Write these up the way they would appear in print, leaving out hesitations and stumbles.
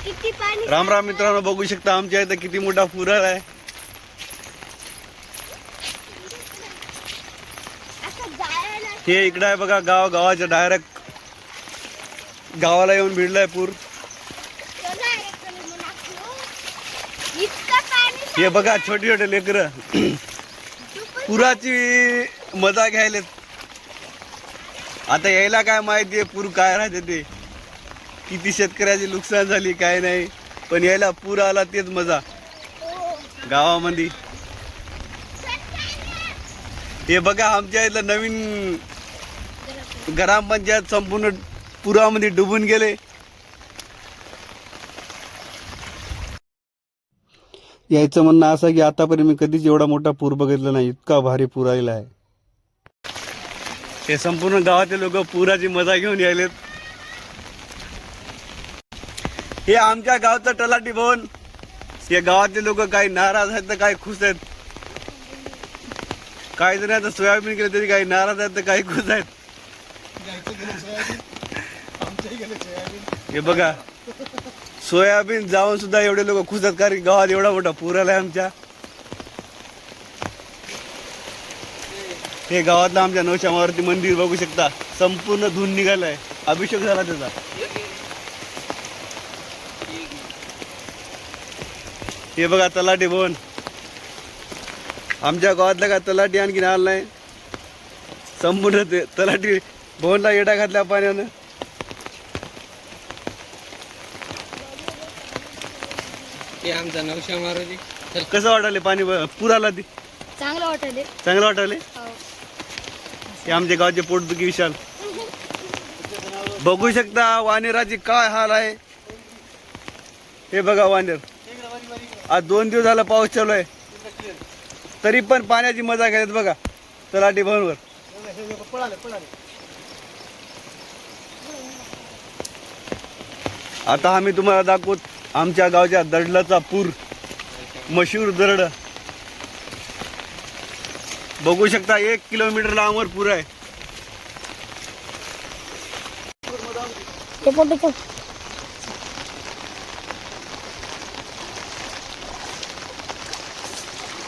किती पाणी. राम राम मित्रांनो, बघू शकता आमच्या इथं किती मोठा पूर आहे. असं जायला हे इकडे आहे बघा, गावाच्या डायरेक्ट गावाला येऊन भिडलाय पूर. चला एक कलम नाखलो. इतकं पाणी. हे बघा छोटे छोटे लेकर पुराची मजा घ्यायला. आता यायला काय माहितीये पूर काय राहते ते, किती शेतकऱ्याची नुकसान झाली काय नाही, पण यायला पूर आला तेच मजा गावामध्ये. हे बघा आमच्या इथलं नवीन ग्रामपंचायत संपूर्ण पुरामध्ये डुबून गेले. यायचं म्हणणं असं की आतापर्यंत मी कधीच एवढा मोठा पूर बघितला नाही, इतका भारी पूर आलेला आहे. हे संपूर्ण गावातील लोक पुराची मजा घेऊन यायलेत. हे आमच्या गावचं तलाठी भवन. हे गावातले लोक काही नाराज आहेत तर काही खुश आहेत. काही जण आता सोयाबीन केलं तरी काही नाराज आहेत तर काही खुश आहेत. हे बघा सोयाबीन जाऊन सुद्धा एवढे लोक खुश आहेत, कारण गावात एवढा मोठा पूर आलाय आमच्या. हे गावातलं आमच्या नवशा मारुती मंदिर बघू शकता, संपूर्ण धुवून निघालाय, अभिषेक झाला त्याचा. हे बघा तलाठी भवन. आमच्या गावातला का तलाठी आणखी आला नाही, संपूर्ण ते तलाठी भवनला येडा घातल्या पाण्यानं. हे आमचा नवशा मारुती. कसं वाटायले पाणी पूर आला ती? चांगलं वाटले. चांगलं वाटायले. हे आमच्या गावचे पोटदुखी विशाल. बघू शकता वानेराची काय हाल आहे. हे बघा वानेर, आज 2 दिवस झाला पाऊस चालू आहे, तरी पण पाण्याची मजा घेतात बघा तलाठी भवनवर. आता आम्ही तुम्हाला दाखवू आमच्या गावच्या दडलाचा पूर, मशहूर दरड. बघू शकता 1 किलोमीटर लांबवर पूर आहे.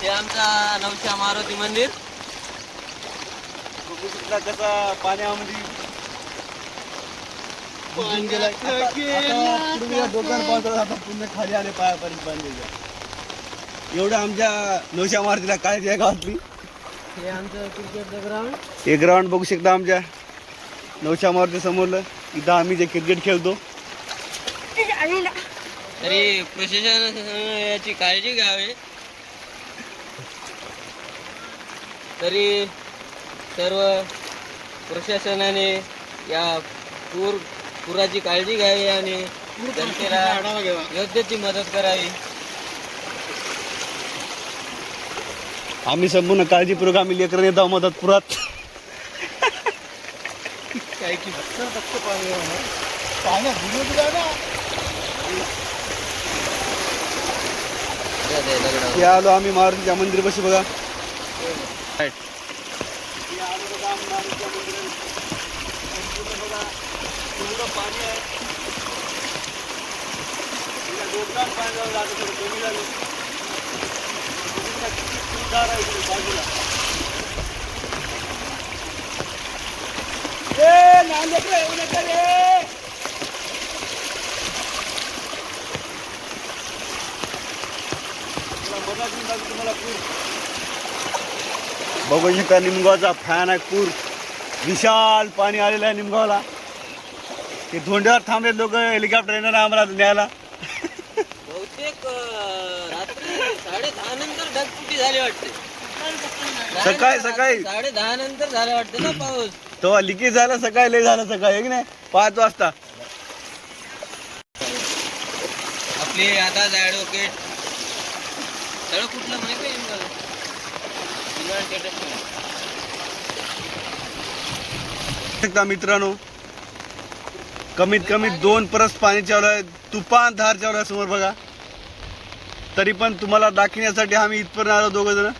हे आमचा नवशा मारुती मंदिर. बघू शकता कसा पाण्यामध्ये बुडून गेलाय. आता पुन्हा खाली आले पायापर्यंत पाणी. एवढं आमच्या नवशा मारुतीला काय आहे गावातली. हे आमचं क्रिकेटचं ग्राउंड. हे ग्राउंड बघू शकता आमच्या नवशा मारुती समोरलं. इथं आम्ही जे क्रिकेट खेळतो. तरी प्रशासन याची काळजी घ्यावी. तरी सर्व प्रशासनाने या पुराची काळजी घ्यावी आणि जनतेला योग्य ती मदत करावी. आम्ही संपूर्ण काळजीपूर्वक आम्ही लेकरं येतो मदत पुरात. काय की हे आलो आम्ही मारुतीच्या मंदिरापाशी बघा. पाणी आहे. बघू शकता निमगावचा फॅन आहे पूर. विशाल पाणी आलेलं आहे निमगावला. ते धोंड्यावर थांबले लोक, हेलिकॉप्टर येणार आम्हाला न्यायला. बहुतेक रात्री 10:30 नंतर ढगफुटी झाली वाटते. सकाळी 10:30 नंतर झालं वाटते ना पाऊस. तेव्हा लिकेज झाला सकाळी, लय झालं सकाळी, एक नाही 5 वाजता. आपले आता ॲडव्होकेट सगळं कुठलं माहिती आहे मित्रांनो, कमीत कमी 2 परस पाणी चालू आहे, तुफान धार चालू आहे समोर बघा. तरी पण तुम्हाला दाखवण्यासाठी आम्ही इथपर्यंत आलो 2 जण.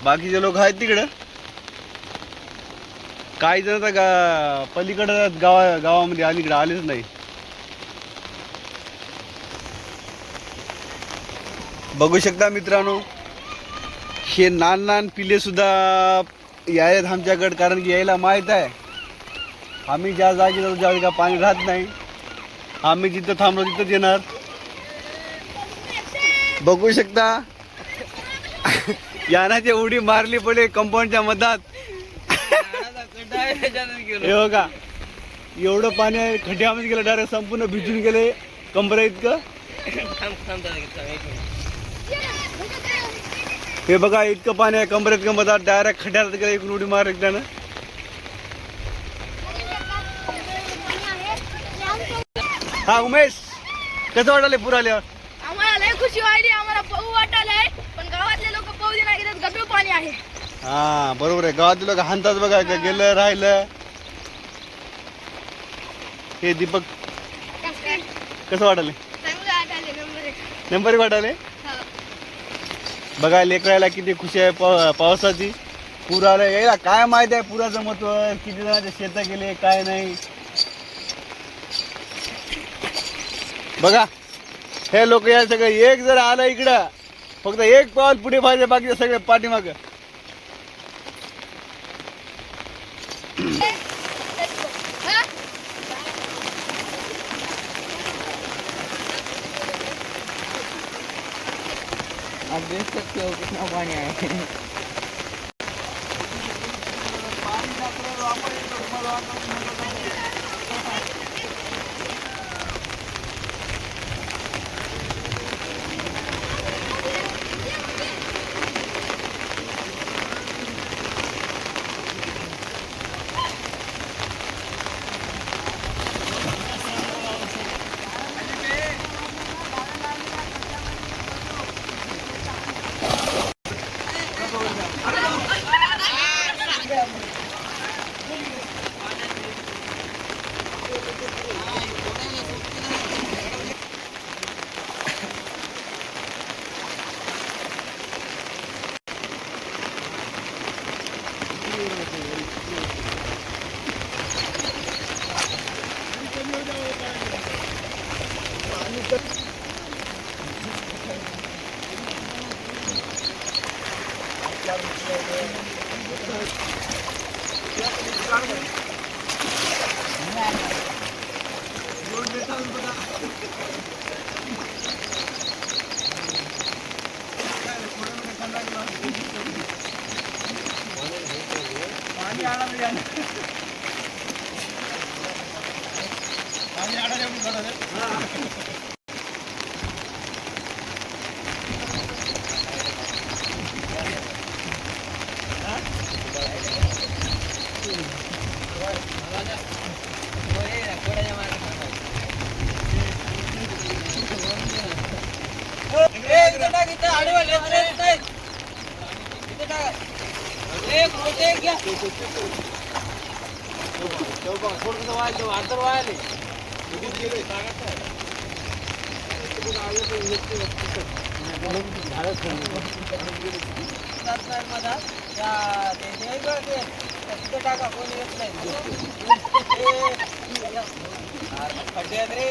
बाकीचे लोक आहेत तिकडे. काही जण तर पलीकडे गावामध्ये अलीकडे आलेच नाही. बघू शकता मित्रांनो, हे लहान पिले सुद्धा यायत आमच्याकडे, कारण की यायला माहीत आहे आम्ही ज्या जागी जातो ज्यावेळी का पाणी राहत नाही, आम्ही जिथं थांबलो तिथंच येणार. बघू शकता याना जे उडी मारली पडे कंपाऊंडच्या मधात. हे बघा एवढं पाणी आहे, खड्ड्यामध्ये गेलं, डायरेक्ट संपूर्ण भिजून गेले कंबरा इतकं. हे बघा इतकं पाणी आहे कंबरेत कंबरात, डायरेक्ट खड्ड्यात गेलं, एक उडी मार एकदानं. हा उमेश, कसं वाटले पूर आल्यावर? आम्हाला लय खुशी वाटली, आम्हाला पाहू वाटायलंय, पण गावातले लोक पाहू दे नाही, गढूळ पाणी आहे. हा बरोबर आहे, गावातील लोक हाणतात बघा, का गेलं राहिलं. हे दीपक कसं वाटले? चांगलं वाटायले, नंबर एक. नंबर एक वाटाले. हो. बघा लेकरायला किती खुशी आहे पावसाची. पूर आलं, यायला काय माहित आहे पुराचं महत्व, किती जणांचे शेत गेले काय नाही. बघा हे लोक या सगळे, एक जर आलं इकडं फक्त एक पाऊल पुढे पाहिजे, बाकी सगळे पाठीमाग. हा? आप देख सकते हो कितना पानी है.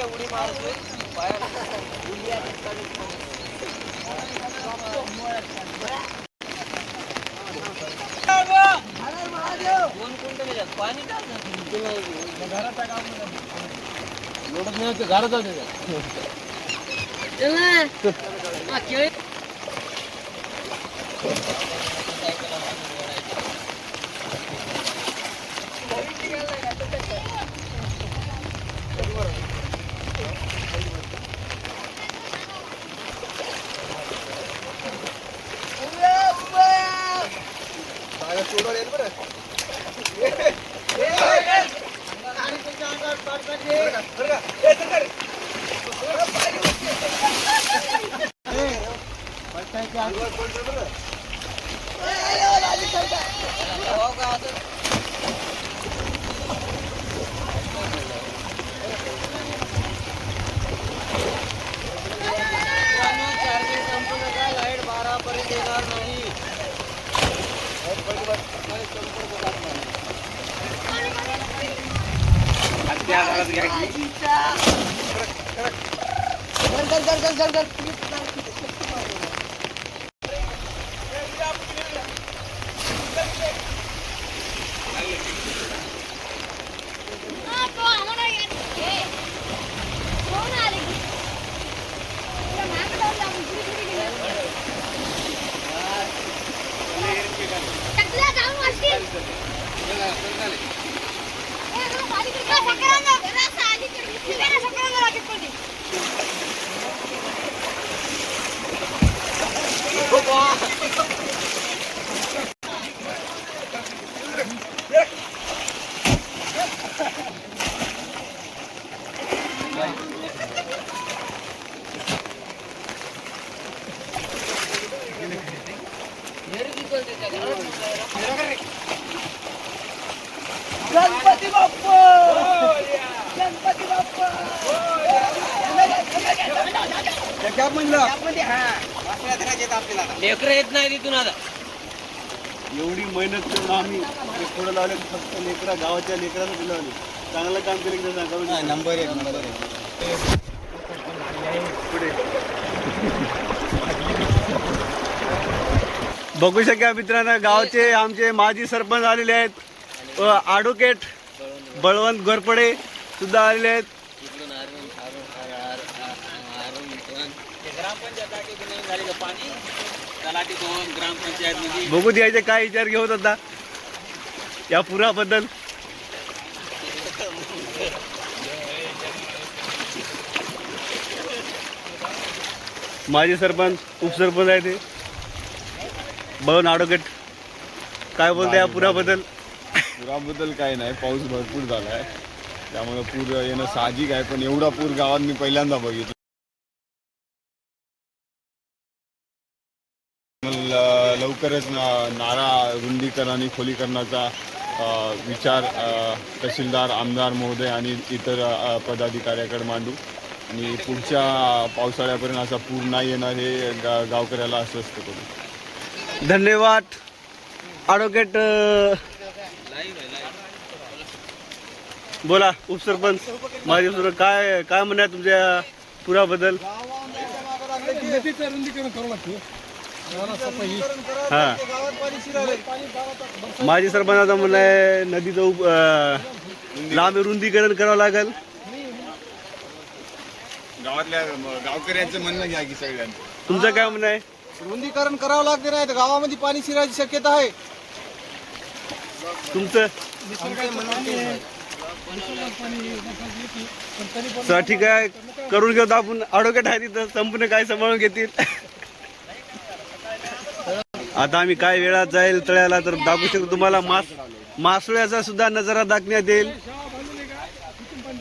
उडी मारतोय पाणी लाईट 12 पर्यंत येणार नाही. लेकर येत नाही तिथून आता. एवढी मेहनत करून आम्ही थोडं लावले फक्त लेकरा गावाच्या लेकराला लावले. चांगलं काम केलं की त्यांना करून नंबर एक पुढे बघू शका मित्रांनो, गावचे आमचे माजी सरपंच आलेले आहेत व ॲडव्होकेट बळवंत घोरपडे सुद्धा आलेले आहेत. तिकडून ग्रामपंचायत झाली का पाणी तलाठी 2 ग्रामपंचायत मध्ये बघू द्यायचे काय विचार घेऊन होता या पुराबद्दल. माजी सरपंच उपसरपंच आहे ते बळवंत ॲडव्होकेट, काय बोलते या पुराबद्दल? पुराबद्दल काय नाही, पाऊस भरपूर झाला आहे त्यामुळे पूर येणं साहजिक आहे, पण एवढा पूर गावात मी पहिल्यांदा बघितला. लवकरच नारा रुंदीकरण आणि खोलीकरणाचा विचार तहसीलदार, आमदार महोदय आणि इतर पदाधिकाऱ्याकडे मांडू आणि पुढच्या पावसाळ्यापर्यंत असा पूर नाही येणार हे गावकऱ्याला आश्वस्त करू. धन्यवाद ॲडव्होकेट. बोला उपसरपंच, माझे उपसरपंच, काय काय म्हणणं आहे तुमच्या पुराबद्दल? हां, माझे सरपंचाचं म्हणणं आहे नदीचं लांब रुंदीकरण करावं लागेल. गावातल्या गावकऱ्यांचं म्हणणं घ्या की सगळ्यांचं. तुमचं काय म्हणणं आहे? रुंदीकरण करावं लागते नाही तर गावामध्ये पाणी शिरायची शक्यता आहे. तुमचं चला ठीक आहे, करून घेऊ आपण. ॲडव्होकेट आहे तिथं, संपूर्ण काय सांभाळून घेतील. आता आम्ही काय वेळात जाईल तळ्याला तर दाखवू शकतो तुम्हाला. मासोळ्याचा सुद्धा नजारा दाखवण्यात येईल,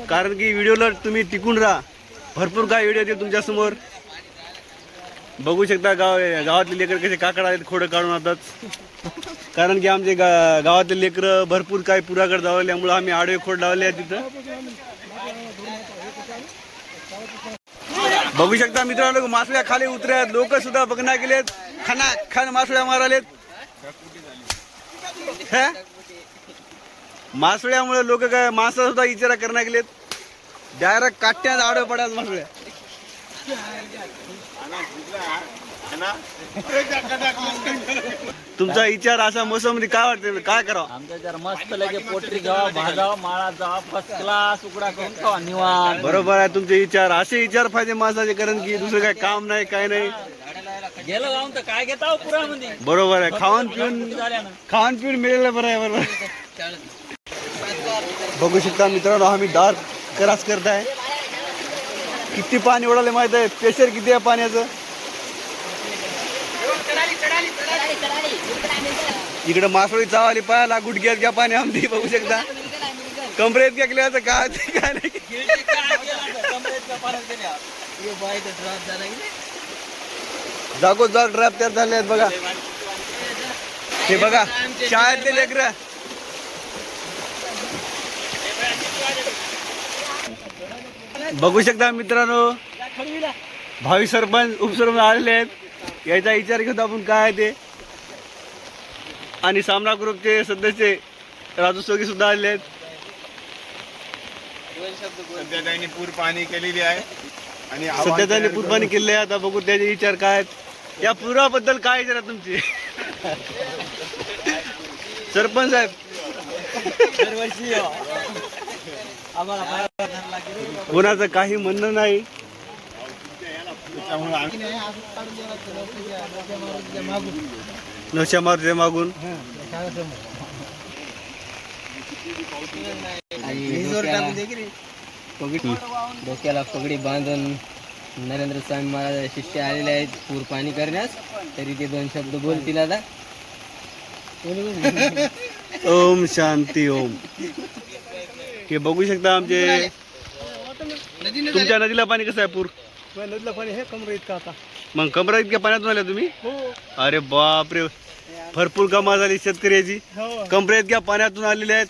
कारण की व्हिडिओला तुम्ही टिकून राहा. भरपूर काय व्हिडिओ येतील तुमच्या समोर. बघू शकता गावातले लेकर कसे काकड आहेत, खोडं काढून आणतात. कारण की आमचे गावातले लेकरं भरपूर काय पुराकडे जावल्यामुळे आम्ही आडवे खोड लावले आहेत तिथं. बघू शकता मित्रांनो, मासळ्या खाली उतरल्यात, लोक सुद्धा बघण्या गेलेत, खाना मासळ्या मारालेत. मासळ्यामुळे लोक काय मासा सुद्धा इचारा करण्या गेलेत. डायरेक्ट काट्यात आडवे पडायला मासळ्या. तुमचा विचार असा मोसममध्ये काय वाटते, काय करावं? आमच्या जर मस्त लगे पोटरी जावा, भाजावा, माळा जावा, फर्स्ट क्लास उकडा करून खावा निवांत. बरोबर आहे तुमचे विचार. असे विचार पाहिजे माणसाचे, कारण की दुसरं काय काम नाही, काय नाही. गेलं जाऊन तर काय घेता पुरामध्ये. बरोबर आहे, खाऊन पिऊन मिळेल. बरं आहे, बरोबर. बघू शकता मित्रांनो, आम्ही दार क्रॉस करत आहे. किती पाणी ओढाले माहित आहे, प्रेशर किती आहे पाण्याचं. इकडे मासोळी चावाली पायाला गुडघ्यात घ्या पाणी आमची. बघू शकता कमरेत घेतल्या काय काय नाही. जागोजाग ड्रॅप तयार झाले आहेत बघा. हे बघा शाळेतले लेकर. बघू शकता मित्रांनो, भावी सरपंच उपसरपंच आलेले आहेत. याचा विचार घेतो आपण काय आहे ते. आणि सामना ग्रुपचे सदस्य राजू सोगी सुद्धा आलेले आहेत. सध्या त्यांनी पूर पाणी केलेली आहे आणि सध्या त्यांनी पूरपाणी केले. आता बघू त्याचे विचार काय आहेत. या पुराबद्दल काय विचार आहे तुमचे सरपंच साहेब? दरवर्षी कोणाचं काही म्हणणं नाही. नशा मारूच्या मागून डोक्याला पगडी बांधून नरेंद्र स्वामी महाराज शिष्य आलेले आहेत पूर पाणी करण्यास. तरी ते 2 शब्द बोलतील आता. ओम शांती ओम. हे बघू शकता आमचे. तुमच्या नदीला पाणी कसं आहे? पूर नदीला पाणी हे कमरे इतका आता. मग कमरा इतक्या पाण्यातून आल्या तुम्ही? अरे बापरे, भरपूर कमाल झाली शेतकऱ्याची. कमरे इतक्या पाण्यातून आलेल्या आहेत.